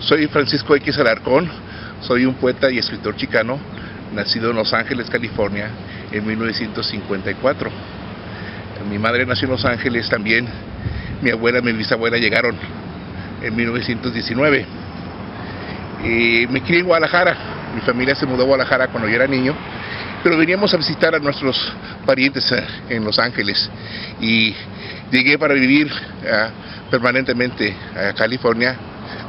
Soy Francisco X. Alarcón, soy un poeta y escritor chicano, nacido en Los Ángeles, California, en 1954. Mi madre nació en Los Ángeles también, mi abuela y mi bisabuela llegaron en 1919. Me crié en Guadalajara, mi familia se mudó a Guadalajara cuando yo era niño, pero veníamos a visitar a nuestros parientes en Los Ángeles y llegué para vivir permanentemente a California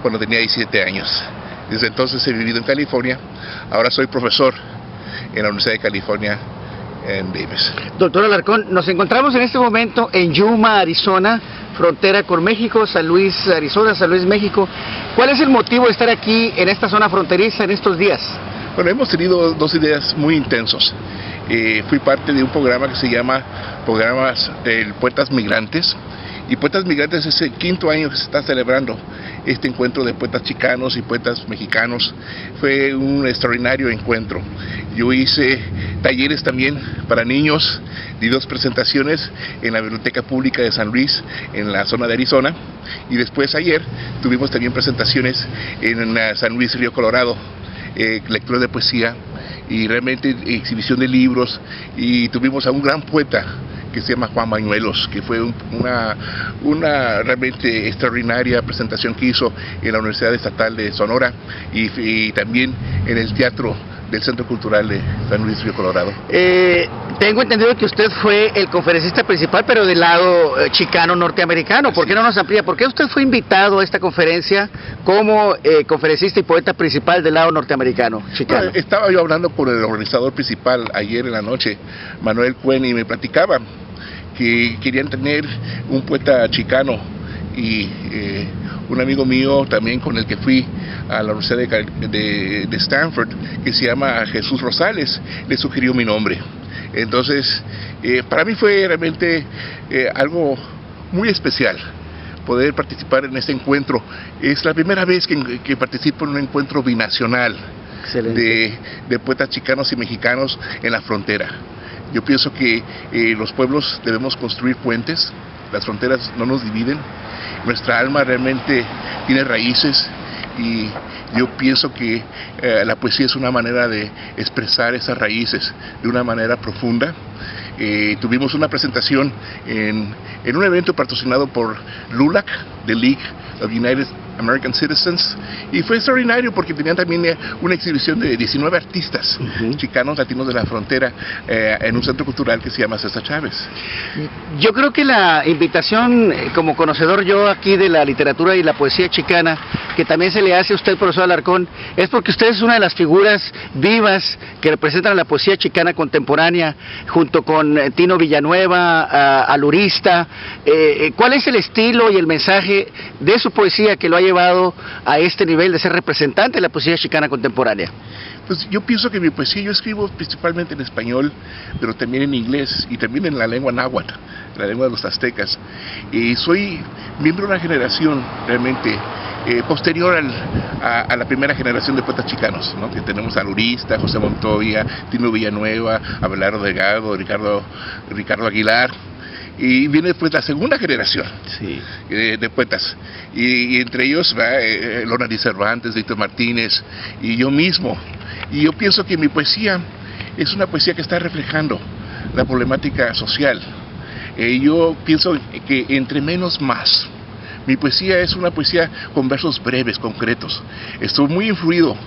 cuando tenía 17 años. Desde entonces he vivido en California, ahora soy profesor en la Universidad de California en Davis. Doctor Alarcón, nos encontramos en este momento en Yuma, Arizona, frontera con México, San Luis, Arizona, San Luis, México. ¿Cuál es el motivo de estar aquí en esta zona fronteriza en estos días? Bueno, hemos tenido dos ideas muy intensos. Fui parte de un programa que se llama Programas de Poetas Migrantes, y Poetas Migrantes es el 5º año que se está celebrando este encuentro de poetas chicanos y poetas mexicanos. Fue un extraordinario encuentro. Yo hice talleres también para niños, di 2 presentaciones en la Biblioteca Pública de San Luis, en la zona de Arizona, y después ayer tuvimos también presentaciones en San Luis, Río Colorado, lectura de poesía y realmente exhibición de libros, y tuvimos a un gran poeta que se llama Juan Bañuelos, que fue una realmente extraordinaria presentación que hizo en la Universidad Estatal de Sonora y también en el Teatro del Centro Cultural de San Luis Río Colorado. Tengo entendido que usted fue el conferencista principal, pero del lado chicano norteamericano. ¿Por qué no nos amplía? ¿Por qué usted fue invitado a esta conferencia como conferencista y poeta principal del lado norteamericano, chicano? Bueno, estaba yo hablando con el organizador principal ayer en la noche, Manuel Cuen, y me platicaba que querían tener un poeta chicano, y un amigo mío también con el que fui a la Universidad de Stanford, que se llama Jesús Rosales, le sugirió mi nombre. Entonces, para mí fue realmente algo muy especial poder participar en este encuentro. Es la primera vez que participo en un encuentro binacional de poetas chicanos y mexicanos en la frontera. Yo pienso que los pueblos debemos construir puentes, las fronteras no nos dividen, nuestra alma realmente tiene raíces, y yo pienso que la poesía es una manera de expresar esas raíces de una manera profunda. Tuvimos una presentación en un evento patrocinado por LULAC, The League of United American Citizens, y fue extraordinario porque tenían también una exhibición de 19 artistas chicanos, latinos de la frontera, en un centro cultural que se llama César Chávez. Yo creo que la invitación, como conocedor yo aquí de la literatura y la poesía chicana, que también se le hace a usted, profesor Alarcón, es porque usted es una de las figuras vivas que representan a la poesía chicana contemporánea, junto con Tino Villanueva, alurista. ¿Cuál es el estilo y el mensaje de su poesía que lo ha llevado a este nivel de ser representante de la poesía chicana contemporánea? Pues yo pienso que mi poesía, yo escribo principalmente en español, pero también en inglés y también en la lengua náhuatl, la lengua de los aztecas. Y soy miembro de una generación realmente posterior a la primera generación de poetas chicanos, ¿no? Que tenemos a Lurista, José Montoya, Tino Villanueva, Abelardo Delgado, Ricardo Aguilar. Y viene pues la segunda generación de poetas, y entre ellos va Lorna Díaz Cervantes, Víctor Martínez y yo mismo. Y yo pienso que mi poesía es una poesía que está reflejando la problemática social. Yo pienso que entre menos más. Mi poesía es una poesía con versos breves, concretos. Estoy muy influido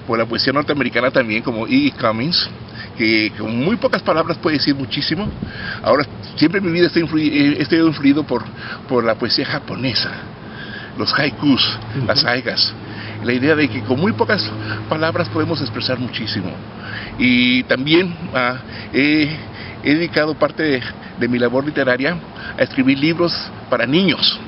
por la poesía norteamericana también, como E. Cummings, que con muy pocas palabras puede decir muchísimo. Ahora, siempre en mi vida estoy influido por la poesía japonesa, los haikus, las saigas. La idea de que con muy pocas palabras podemos expresar muchísimo. Y también he dedicado parte de mi labor literaria a escribir libros para niños.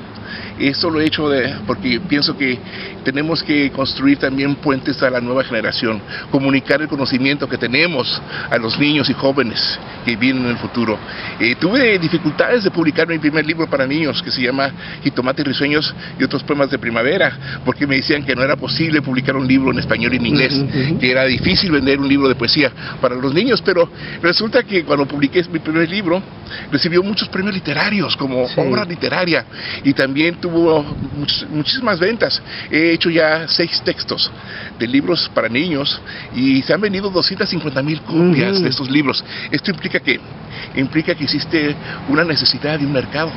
Esto lo he hecho porque pienso que tenemos que construir también puentes a la nueva generación, comunicar el conocimiento que tenemos a los niños y jóvenes que vienen en el futuro. Tuve dificultades de publicar mi primer libro para niños, que se llama Jitomate y Risueños y otros poemas de primavera, porque me decían que no era posible publicar un libro en español y en inglés, que era difícil vender un libro de poesía para los niños, pero resulta que cuando publiqué mi primer libro, recibió muchos premios literarios como obra literaria, y también también tuvo muchísimas ventas. He hecho ya 6 textos de libros para niños y se han vendido 250,000 copias de estos libros. Esto implica que existe una necesidad y un mercado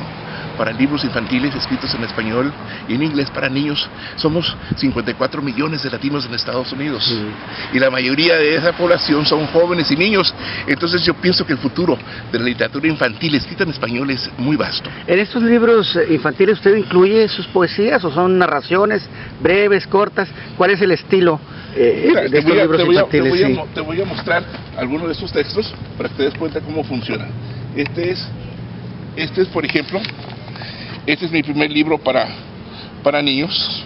para libros infantiles escritos en español y en inglés para niños. Somos 54 millones de latinos en Estados Unidos y la mayoría de esa población son jóvenes y niños. Entonces yo pienso que el futuro de la literatura infantil escrita en español es muy vasto. ¿En estos libros infantiles usted incluye sus poesías o son narraciones breves, cortas? ¿Cuál es el estilo de estos libros infantiles? Te voy a mostrar algunos de estos textos para que te des cuenta cómo funcionan. Este es, por ejemplo, este es mi primer libro para niños,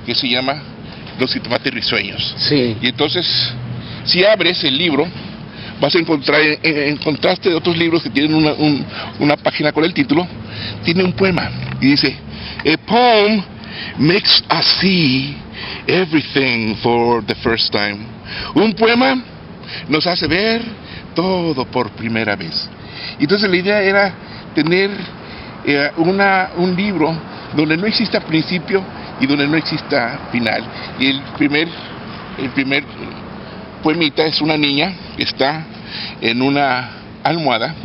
que se llama Los Jitomates Risueños. Sí. Y entonces, si abres el libro, vas a encontrar, en contraste de otros libros que tienen una página con el título, tiene un poema y dice: A poem makes us see everything for the first time. Un poema nos hace ver todo por primera vez. Entonces la idea era tener un libro donde no exista principio y donde no exista final. Y el primer poemita es una niña que está en una almohada.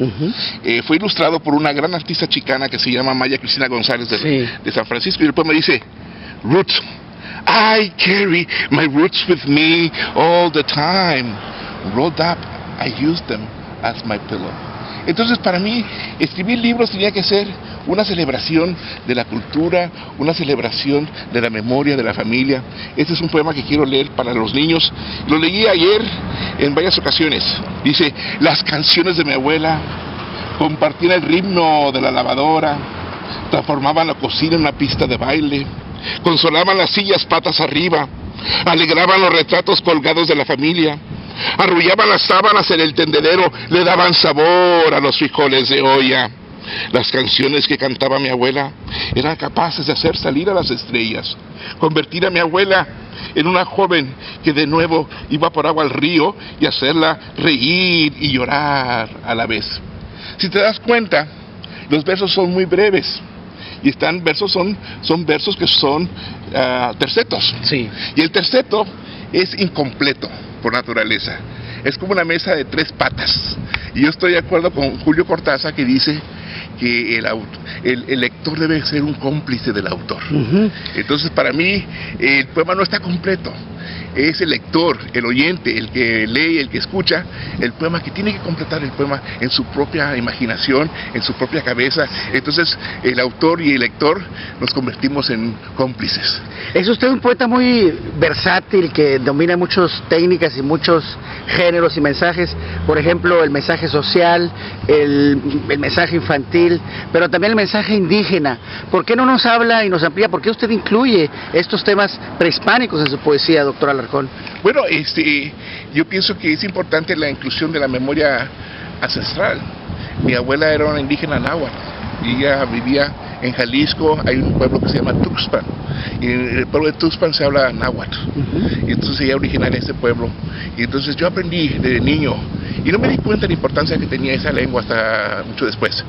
Fue ilustrado por una gran artista chicana que se llama Maya Cristina González de San Francisco, y el poema dice: Roots, I carry my roots with me all the time. Rolled up, I use them as my pillow. Entonces, para mí, escribir libros tenía que ser una celebración de la cultura, una celebración de la memoria, de la familia. Este es un poema que quiero leer para los niños. Lo leí ayer en varias ocasiones. Dice: las canciones de mi abuela compartían el ritmo de la lavadora, transformaban la cocina en una pista de baile, consolaban las sillas patas arriba, alegraban los retratos colgados de la familia, arrullaban las sábanas en el tendedero, le daban sabor a los frijoles de olla. Las canciones que cantaba mi abuela eran capaces de hacer salir a las estrellas, convertir a mi abuela en una joven que de nuevo iba por agua al río y hacerla reír y llorar a la vez. Si te das cuenta, los versos son muy breves y son versos que son tercetos. Sí. Y el terceto es incompleto por naturaleza. Es como una mesa de 3 patas. Y yo estoy de acuerdo con Julio Cortázar, que dice que el lector debe ser un cómplice del autor. Entonces, para mí, el poema no está completo. Es el lector, el oyente, el que lee, el que escucha el poema, que tiene que completar el poema en su propia imaginación, en su propia cabeza. Entonces, el autor y el lector nos convertimos en cómplices. Es usted un poeta muy versátil, que domina muchas técnicas y muchos géneros y mensajes. Por ejemplo, el mensaje social, el mensaje infantil, pero también el mensaje indígena. ¿Por qué no nos habla y nos amplía? ¿Por qué usted incluye estos temas prehispánicos en su poesía, doctor Alarcón? Bueno, yo pienso que es importante la inclusión de la memoria ancestral. Mi abuela era una indígena náhuatl y ella vivía en Jalisco. Hay un pueblo que se llama Tuxpan, y en el pueblo de Tuxpan se habla náhuatl. Y entonces ella originaria de ese pueblo, y entonces yo aprendí desde niño y no me di cuenta de la importancia que tenía esa lengua hasta mucho después.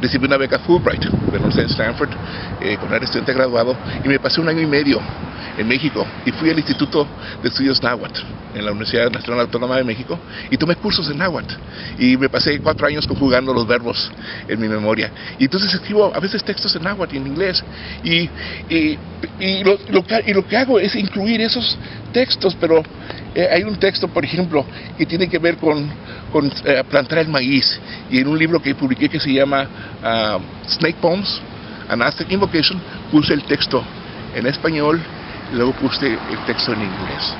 Recibí una beca Fulbright de la Universidad de Stanford cuando era estudiante graduado, y me pasé 1 año y medio en México y fui al Instituto de Estudios Náhuatl en la Universidad Nacional Autónoma de México y tomé cursos de náhuatl y me pasé 4 años conjugando los verbos en mi memoria, y entonces escribo a veces textos en náhuatl y en inglés, y lo que hago es incluir esos textos. Pero hay un texto, por ejemplo, que tiene que ver con plantar el maíz, y en un libro que publiqué que se llama Snake Poems, An Aztec Invocation, puse el texto en español, luego puse el texto en inglés.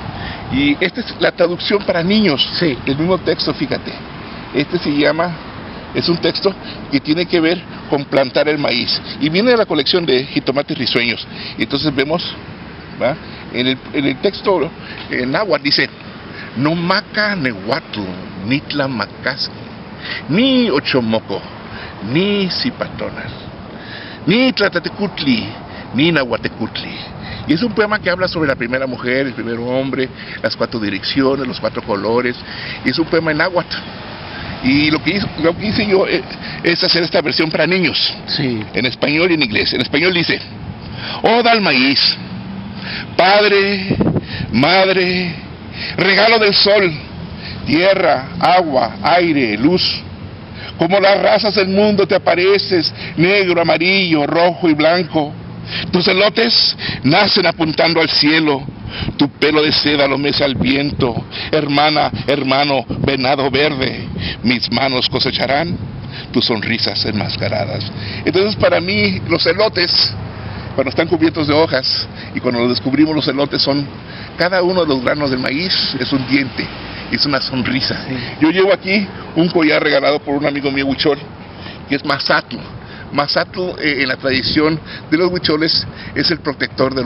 Y esta es la traducción para niños del mismo texto, fíjate. Es un texto que tiene que ver con plantar el maíz, y viene de la colección de Jitomates Risueños. Y entonces vemos, ¿va? En el texto en náhuatl dice: no maca nehuatl, nitla macasqui, ni ochomoco, ni zipatonas, ni tlatatecutli, ni nahuatecutli. Y es un poema que habla sobre la primera mujer, el primer hombre, las 4 direcciones, los 4 colores. Y es un poema en náhuatl. Y lo que hice yo es hacer esta versión para niños, Sí. en español y en inglés. En español dice: Oda al maíz, padre, madre, regalo del sol, tierra, agua, aire, luz. Como las razas del mundo te apareces, negro, amarillo, rojo y blanco. Tus elotes nacen apuntando al cielo, tu pelo de seda lo mece al viento. Hermana, hermano, venado verde, mis manos cosecharán tus sonrisas enmascaradas. Entonces, para mí, los elotes, cuando están cubiertos de hojas, y cuando los descubrimos, los elotes son, cada uno de los granos del maíz es un diente, es una sonrisa. Sí. Yo llevo aquí un collar regalado por un amigo mío huichol, que es Mazatl. Mazatl, en la tradición de los huicholes, es el protector de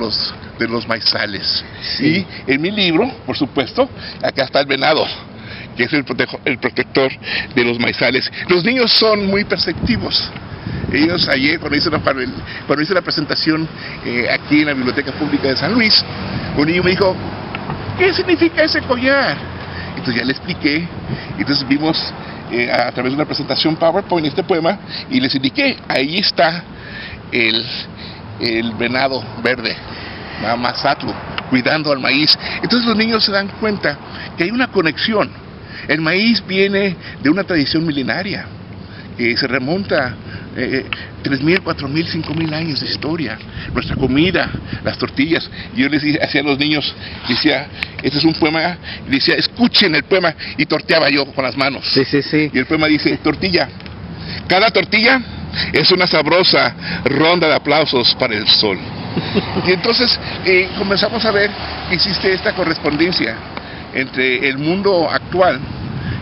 los maizales. Sí. Y en mi libro, por supuesto, acá está el venado, que es el protector de los maizales. Los niños son muy perceptivos. Ellos ayer, cuando hice la presentación aquí en la Biblioteca Pública de San Luis, un niño me dijo: ¿qué significa ese collar? Entonces ya le expliqué. Entonces vimos a través de una presentación PowerPoint este poema, y les indiqué: ahí está el venado verde, Mazatl, cuidando al maíz. Entonces los niños se dan cuenta que hay una conexión. El maíz viene de una tradición milenaria que se remonta 3.000, 4.000, 5.000 años de historia. Nuestra comida, las tortillas. Yo les decía a los niños, decía: este es un poema, y decía: escuchen el poema, y torteaba yo con las manos. Sí, sí, sí. Y el poema dice: tortilla. Cada tortilla es una sabrosa ronda de aplausos para el sol. Y entonces comenzamos a ver que existe esta correspondencia entre el mundo actual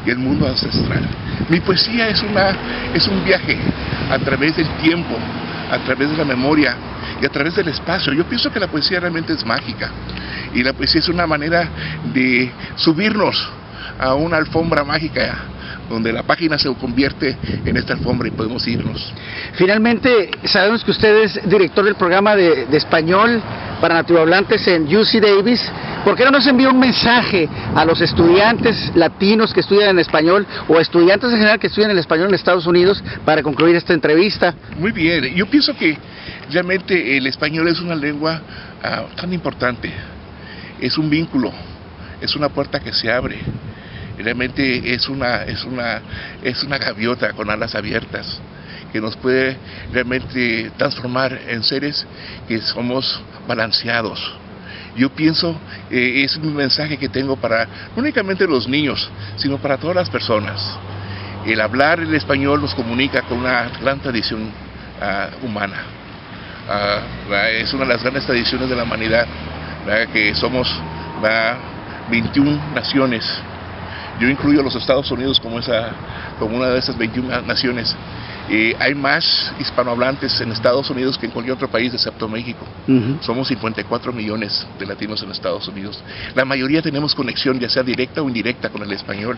y el mundo ancestral. Mi poesía es un viaje a través del tiempo, a través de la memoria y a través del espacio. Yo pienso que la poesía realmente es mágica, y la poesía es una manera de subirnos a una alfombra mágica donde la página se convierte en esta alfombra y podemos irnos. Finalmente, sabemos que usted es director del programa de español para nativohablantes en UC Davis. ¿Por qué no nos envía un mensaje a los estudiantes latinos que estudian en español, o estudiantes en general que estudian el español en Estados Unidos, para concluir esta entrevista? Muy bien, yo pienso que realmente el español es una lengua tan importante. Es un vínculo, es una puerta que se abre. Realmente es una gaviota con alas abiertas que nos puede realmente transformar en seres que somos balanceados. Yo pienso, es un mensaje que tengo para no únicamente los niños, sino para todas las personas. El hablar el español nos comunica con una gran tradición humana. Es una de las grandes tradiciones de la humanidad, que somos 21 naciones. Yo incluyo a los Estados Unidos como una de esas 21 naciones. Hay más hispanohablantes en Estados Unidos que en cualquier otro país excepto México. Somos 54 millones de latinos en Estados Unidos. La mayoría tenemos conexión, ya sea directa o indirecta, con el español.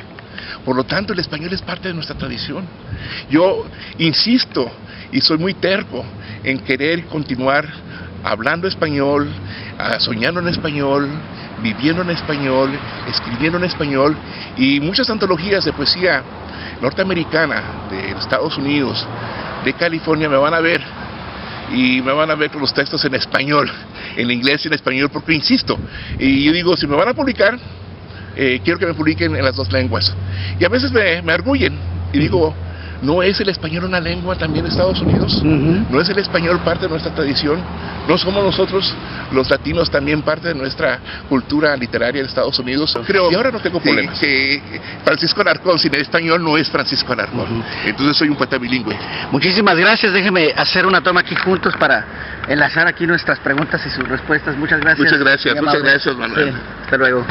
Por lo tanto, el español es parte de nuestra tradición. Yo insisto y soy muy terco en querer continuar hablando español, soñando en español, viviendo en español, escribiendo en español, y muchas antologías de poesía norteamericana, de Estados Unidos, de California, me van a ver, y me van a ver con los textos en español, en inglés y en español, porque insisto, y yo digo, si me van a publicar, quiero que me publiquen en las dos lenguas. Y a veces me arguyen, y digo, ¿no es el español una lengua también de Estados Unidos? ¿No es el español parte de nuestra tradición? ¿No somos nosotros, los latinos, también parte de nuestra cultura literaria de Estados Unidos? Creo, y ahora no tengo problemas. Francisco Alarcón sin el español no es Francisco Alarcón. Entonces soy un poeta bilingüe. Muchísimas gracias. Déjeme hacer una toma aquí juntos para enlazar aquí nuestras preguntas y sus respuestas. Muchas gracias. Muchas gracias, Manuel. Sí, hasta luego.